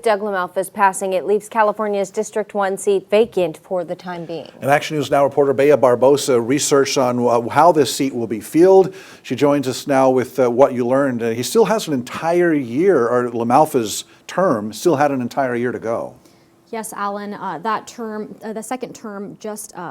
Doug LaMalfa's passing, it leaves California's District 1 seat vacant for the time being. And Action News Now reporter Bella Barbosa researched on how this seat will be filled. She joins us now with what you learned. He still has an entire year, or LaMalfa's term still had an entire year to go. Yes, Alan, that term, the second term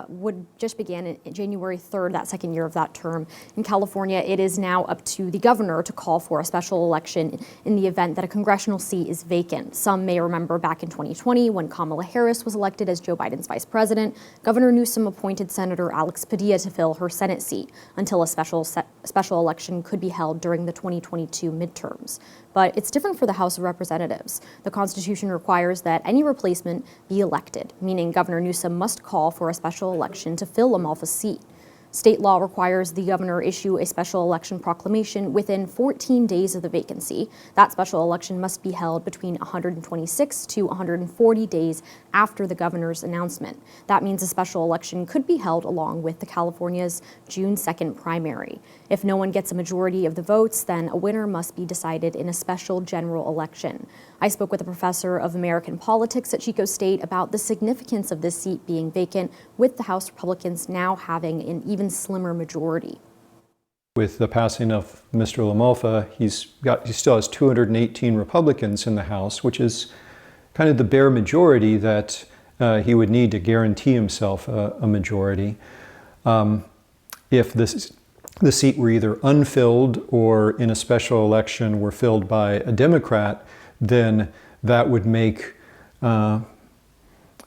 would just begin in January 3rd, that second year of that term. In California, it is now up to the governor to call for a special election in the event that a congressional seat is vacant. Some may remember back in 2020 when Kamala Harris was elected as Joe Biden's vice president, Governor Newsom appointed Senator Alex Padilla to fill her Senate seat until a special election could be held during the 2022 midterms. But it's different for the House of Representatives. The Constitution requires that any replacement be elected, meaning Governor Newsom must call for a special election to fill LaMalfa's seat. State law requires the governor issue a special election proclamation within 14 days of the vacancy. That special election must be held between 126 to 140 days after the governor's announcement. That means a special election could be held along with the California's June 2nd primary. If no one gets a majority of the votes, then a winner must be decided in a special general election. I spoke with a professor of American politics at Chico State about the significance of this seat being vacant, with the House Republicans now having an even slimmer majority. With the passing of Mr. LaMalfa, he still has 218 Republicans in the House, which is kind of the bare majority that he would need to guarantee himself a majority. If the seat were either unfilled or in a special election were filled by a Democrat, then that would make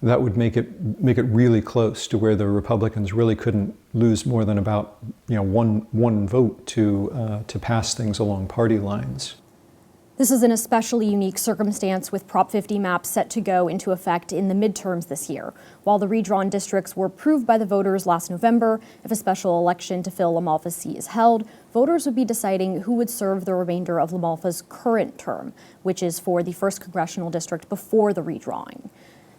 it really close to where the Republicans really couldn't lose more than about one vote to pass things along party lines. This is an especially unique circumstance with Prop 50 maps set to go into effect in the midterms this year. While the redrawn districts were approved by the voters last November, if a special election to fill LaMalfa's seat is held, voters would be deciding who would serve the remainder of LaMalfa's current term, which is for the 1st Congressional District before the redrawing.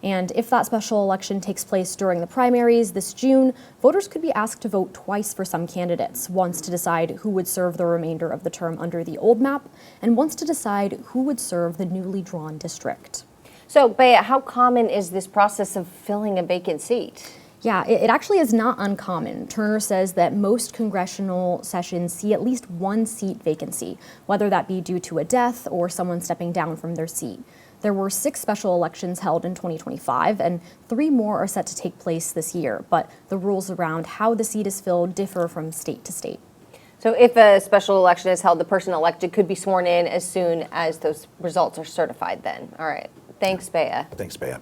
And if that special election takes place during the primaries this June, voters could be asked to vote twice for some candidates, once to decide who would serve the remainder of the term under the old map, and once to decide who would serve the newly drawn district. So, Bea, how common is this process of filling a vacant seat? Yeah, it actually is not uncommon. Turner says that most congressional sessions see at least one seat vacancy, whether that be due to a death or someone stepping down from their seat. There were 6 special elections held in 2025, and 3 more are set to take place this year, but the rules around how the seat is filled differ from state to state. So if a special election is held, the person elected could be sworn in as soon as those results are certified then. All right. Thanks, Bea. Thanks, Bea.